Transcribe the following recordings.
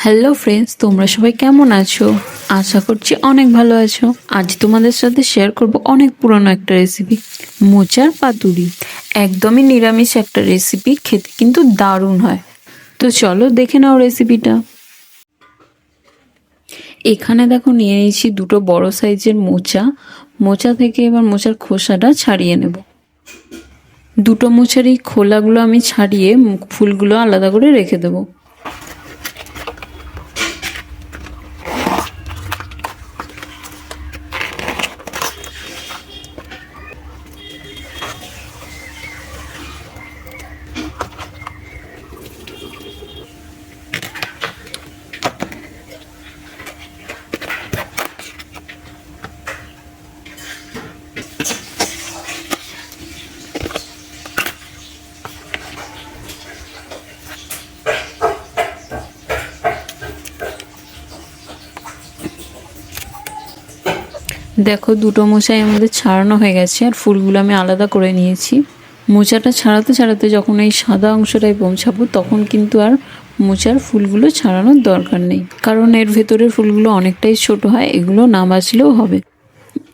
Hello friends, তোমরা সবাই কেমন আছো? আশা করছি অনেক ভালো আছো। আজ তোমাদের সাথে শেয়ার করব অনেক পুরনো একটা রেসিপি, মোচার পাতুরি। একদমই নিরামিষ একটা রেসিপি, খেতে কিন্তু দারুণ হয়। তো চলো দেখে নাও রেসিপিটা। এখানে দেখো নিয়ে নিয়েছি দুটো বড় সাইজের মোচা। মোচা থেকে এবার মোচার খোসাটা ছাড়িয়ে নেব। দুটো মোচার এই খোলাগুলো আমি ছাড়িয়ে ফুলগুলো আলাদা করে রেখে দেবো। দেখো দুটো মোচাই আমাদের ছাড়ানো হয়ে গেছে, আর ফুলগুলো আমি আলাদা করে নিয়েছি। মোচাটা ছাড়াতে ছাড়াতে যখন এই সাদা অংশটায় পৌঁছাবো তখন কিন্তু আর মোচার ফুলগুলো ছাড়ানোর দরকার নেই, কারণ এর ভেতরের ফুলগুলো অনেকটাই ছোট হয়, এগুলো না বাছলেও হবে।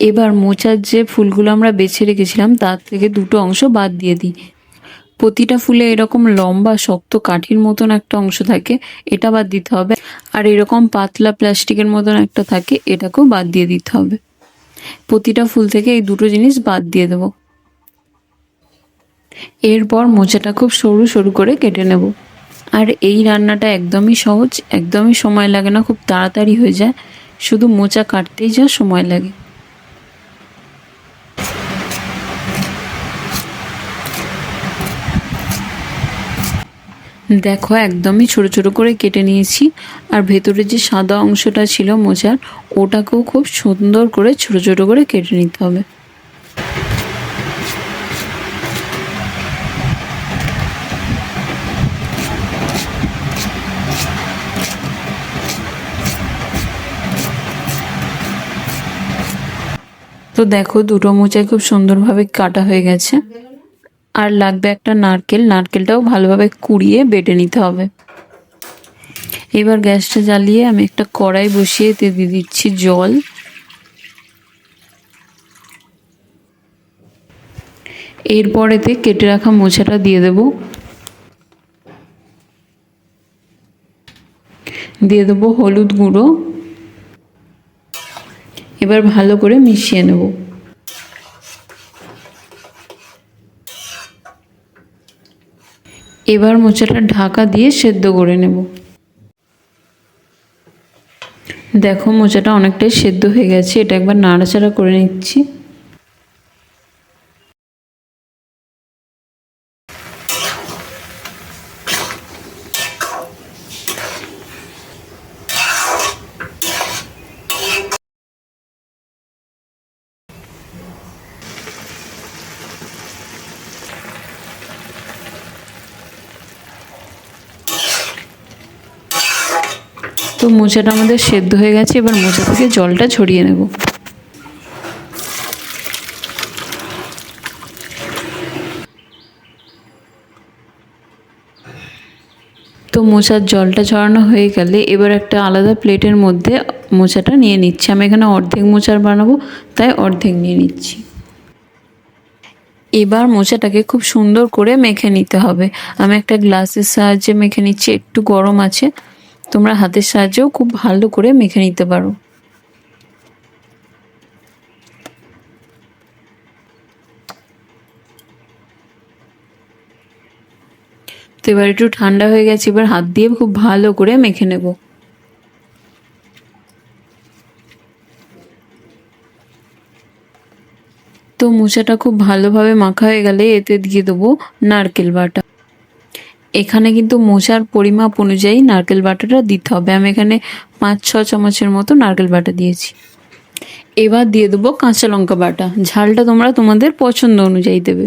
এবার মোচার যে ফুলগুলো আমরা বেছে রেখেছিলাম তার থেকে দুটো অংশ বাদ দিয়ে দিই। প্রতিটা ফুলে এরকম লম্বা শক্ত কাঠির মতন একটা অংশ থাকে, এটা বাদ দিতে হবে। আর এরকম পাতলা প্লাস্টিকের মতন একটা থাকে, এটাকেও বাদ দিয়ে দিতে হবে। প্রতিটা ফুল থেকে এই দুটো জিনিস বাদ দিয়ে দেব। এরপর মোচাটা খুব সরু সরু করে কেটে নেব। আর এই রান্নাটা একদমই সহজ, একদমই সময় লাগে না, খুব তাড়াতাড়ি হয়ে যায়। শুধু মোচা কাটতেই যা সময় লাগে। দেখো একদমই ছোট ছোট করে কেটে নিয়েছি। আর ভেতরে যে সাদা অংশটা ছিল মোচার, ওটাকেও খুব সুন্দর করে ছোট ছোট করে কেটে নিতে হবে। তো দেখো দুটো মোচাই খুব সুন্দরভাবে কাটা হয়ে গেছে। আর লাগবে একটা নারকেল, নারকেলটাও ভালোভাবে কুড়িয়ে বেটে নিতে হবে। এবার গ্যাসটা জ্বালিয়ে আমি একটা কড়াই বসিয়ে দিয়ে দিচ্ছি জল। এরপর এতে কেটে রাখা মোচাটা দিয়ে দেবো হলুদ গুঁড়ো। এবার ভালো করে মিশিয়ে নেব। এবার মোচাটা ঢাকা দিয়ে সেদ্ধ করে নেব। দেখো মোচাটা অনেকটাই সেদ্ধ হয়ে গেছে, এটা একবার নাড়াচাড়া করে নিচ্ছি। তো মোচাটা আমাদের সেদ্ধ হয়ে গেছে, এবার মোচা থেকে জলটা ছড়িয়ে নেব। তো মোচার জলটা ছড়ানো হয়ে গেলে এবার একটা আলাদা প্লেটের মধ্যে মোচাটা নিয়ে নিচ্ছি। আমি এখানে অর্ধেক মোচার বানাবো, তাই অর্ধেক নিয়ে নিচ্ছি। এবার মোচাটাকে খুব সুন্দর করে মেখে নিতে হবে। আমি একটা গ্লাসের সাহায্যে মেখে নিচ্ছি, একটু গরম আছে, তোমরা হাতের সাহায্যেও খুব ভালো করে মেখে নিতে পারো। তো এবার একটু ঠান্ডা হয়ে গেছে, এবার হাত দিয়ে খুব ভালো করে মেখে নেব। তো মোচাটা খুব ভালোভাবে মাখা হয়ে গেলে এতে দিয়ে দেবো নারকেল বাটা। এখানে কিন্তু মোচার পরিমাপ অনুযায়ী নারকেল বাটাটা দিতে হবে। আমি এখানে 5-6 চামচের মতো নারকেল বাটা দিয়েছি। এবার দিয়ে দেবো কাঁচা লঙ্কা বাটা। ঝালটা তোমরা তোমাদের পছন্দ অনুযায়ী দেবে,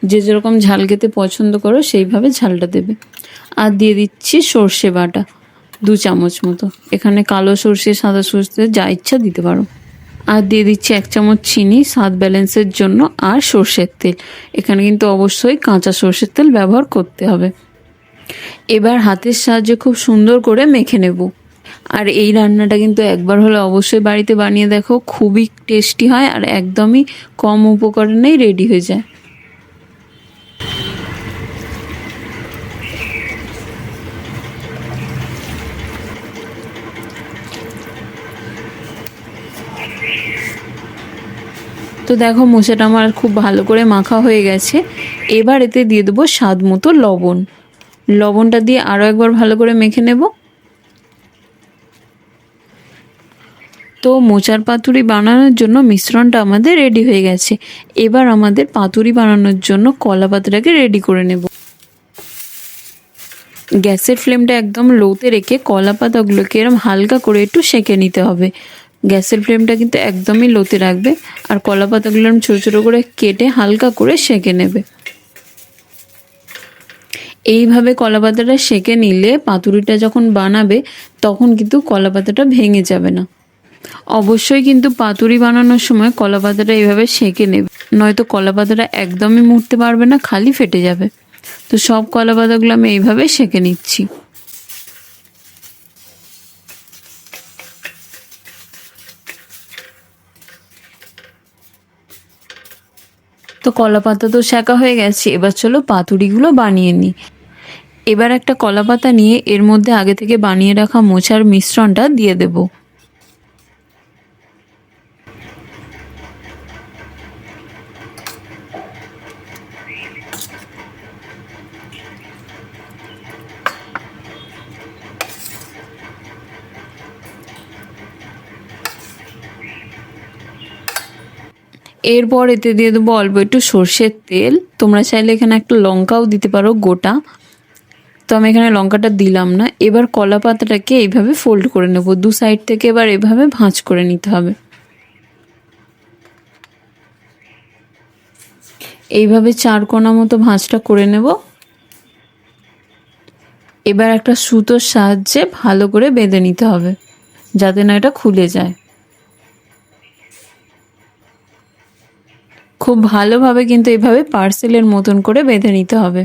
যে যেরকম ঝাল খেতে পছন্দ করো সেইভাবে ঝালটা দেবে। আর দিয়ে দিচ্ছি সর্ষে বাটা 2 চামচ মতো। এখানে কালো সর্ষে সাদা সর্ষে যা ইচ্ছা দিতে পারো। আর দিয়ে দিচ্ছি 1 চামচ চিনি স্বাদ ব্যালেন্সের জন্য। আর সর্ষের তেল, এখানে কিন্তু অবশ্যই কাঁচা সর্ষের তেল ব্যবহার করতে হবে। এবার হাতের সাহায্যে খুব সুন্দর করে মেখে নেব। আর এই রান্নাটা কিন্তু একবার হলে অবশ্যই বাড়িতে বানিয়ে দেখো, খুবই টেস্টি হয় আর একদমই কম উপকরণেই রেডি হয়ে যায়। তো দেখো মোচাটা আমার খুব ভালো করে মাখা হয়ে গেছে। এবার এতে দিয়ে দেবো স্বাদ মতো লবণ। লবণটা দিয়ে আরও একবার ভালো করে মেখে নেব। তো মোচার পাতুরি বানানোর জন্য মিশ্রণটা আমাদের রেডি হয়ে গেছে। এবার আমাদের পাতুরি বানানোর জন্য কলা পাতাটাকে রেডি করে নেব। গ্যাসের ফ্লেমটা একদম লোতে রেখে কলা পাতাগুলোকে এরকম হালকা করে একটু সেঁকে নিতে হবে। গ্যাসের ফ্লেমটা কিন্তু একদমই লোতে রাখবে। আর কলা পাতাগুলো এরকম ছোটো ছোটো করে কেটে হালকা করে সেঁকে নেবে। এইভাবে কলা পাতাটা সেঁকে নিলে পাতুরিটা যখন বানাবে তখন কিন্তু কলা পাতাটা ভেঙে যাবে না। অবশ্যই কিন্তু পাতুরি বানানোর সময় কলা পাতাটা এইভাবে সেঁকে নেবে, নয়তো কলা পাতাটা একদমই মুড়তে পারবে না, খালি ফেটে যাবে। তো সব কলা পাতাগুলো আমি এইভাবে সেঁকে নিচ্ছি। তো কলা পাতা তো সেঁকা হয়ে গেছে, এবার চলো পাতুরিগুলো বানিয়ে নিই। এবার একটা কলা পাতা নিয়ে এর মধ্যে আগে থেকে বানিয়ে রাখা মোচার মিশ্রণটা দিয়ে দেব। এরপর এতে দিয়ে দেবো অল্প একটু সর্ষের তেল। তোমরা চাইলে এখানে একটা লঙ্কাও দিতে পারো গোটা, তো আমি এখানে লঙ্কাটা দিলাম না। এবার কলা পাতাটাকে এইভাবে ফোল্ড করে নেব, দু সাইড থেকে এবার এভাবে ভাঁজ করে নিতে হবে। এইভাবে 4 কোণা মতো ভাঁজটা করে নেব। এবার একটা সুতোর সাহায্যে ভালো করে বেঁধে নিতে হবে, যাতে না এটা খুলে যায়। খুব ভালোভাবে কিন্তু এইভাবে পার্সেলের মতন করে বেঁধে নিতে হবে।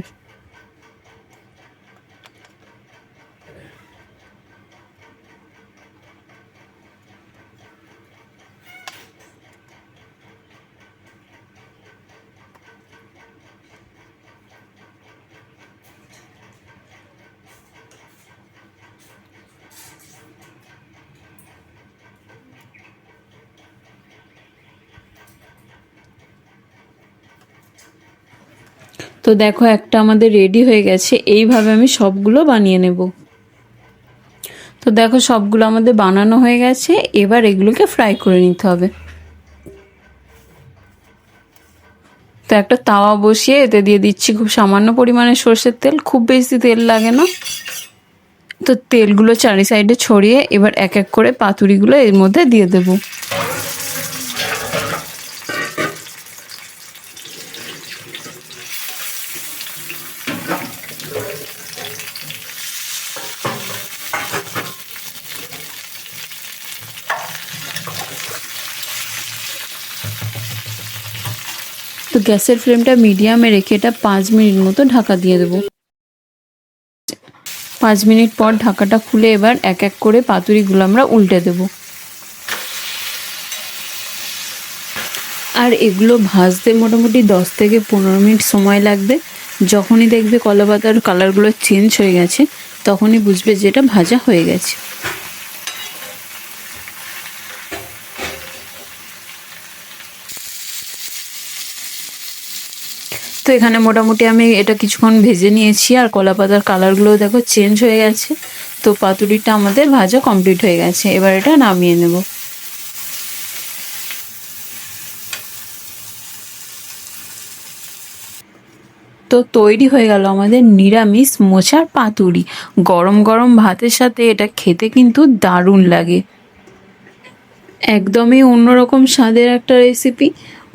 তো দেখো একটা আমাদের রেডি হয়ে গেছে। এইভাবে আমি সবগুলো বানিয়ে নেব। তো দেখো সবগুলো আমাদের বানানো হয়ে গেছে। এবার এগুলোকে ফ্রাই করে নিতে হবে। তো একটা তাওয়া বসিয়ে এতে দিয়ে দিচ্ছি খুব সামান্য পরিমাণে সর্ষের তেল, খুব বেশি তেল লাগে না। তো তেলগুলো চারি সাইডে ছড়িয়ে এবার এক এক করে পাতুরিগুলো এর মধ্যে দিয়ে দেব। তো গ্যাসের ফ্লেমটা মিডিয়ামে রেখে এটা 5 মিনিট মতো ঢাকা দিয়ে দেবো। 5 মিনিট পর ঢাকাটা খুলে এবার এক এক করে পাতুরিগুলো আমরা উল্টে দেব। আর এগুলো ভাজতে মোটামুটি 10 থেকে 15 মিনিট সময় লাগবে। যখনই দেখবে কলা পাতার কালারগুলো চেঞ্জ হয়ে গেছে তখনই বুঝবে যে এটা ভাজা হয়ে গেছে। তো এখানে মোটামুটি আমি এটা কিছুক্ষণ ভেজে নিয়েছি আর কলা পাতার কালারগুলো দেখো চেঞ্জ হয়ে গেছে। তো পাতুরিটা আমাদের ভাজা কমপ্লিট হয়ে গেছে। এবার এটা নামিয়ে নেব। তো তৈরি হয়ে গেল আমাদের নিরামিষ মোচার পাতুরি। গরম গরম ভাতের সাথে এটা খেতে কিন্তু দারুণ লাগে। একদমই অন্যরকম স্বাদের একটা রেসিপি,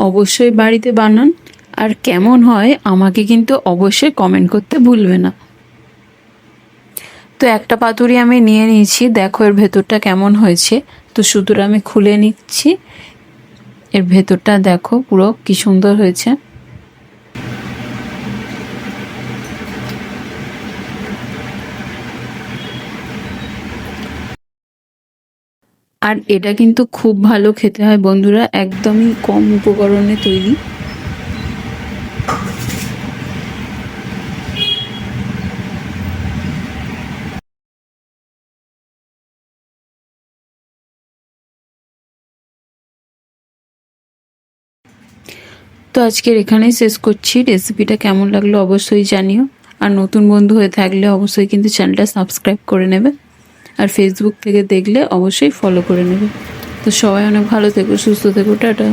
অবশ্যই বাড়িতে বানান। আর কেমন হয় আমাকে কিন্তু অবশ্যই কমেন্ট করতে ভুলবে না। তো একটা পাতুরি আমি নিয়ে নিয়েছি, দেখো এর ভেতরটা কেমন হয়েছে। তো সুতোটা আমি খুলে নিচ্ছি। এর ভেতরটা দেখো পুরো কি সুন্দর হয়েছে। আর এটা কিন্তু খুব ভালো খেতে হয় বন্ধুরা, একদমই কম উপকরণে তৈরি। তো আজকের এখানেই শেষ করছি। রেসিপিটা কেমন লাগলো অবশ্যই জানিও। আর নতুন বন্ধু হয়ে থাকলে অবশ্যই কিন্তু চ্যানেলটা সাবস্ক্রাইব করে নেবে। আর ফেসবুক থেকে দেখলে অবশ্যই ফলো করে নেবে। তো সবাই অনেক ভালো থেকো, সুস্থ থেকো, টাটা।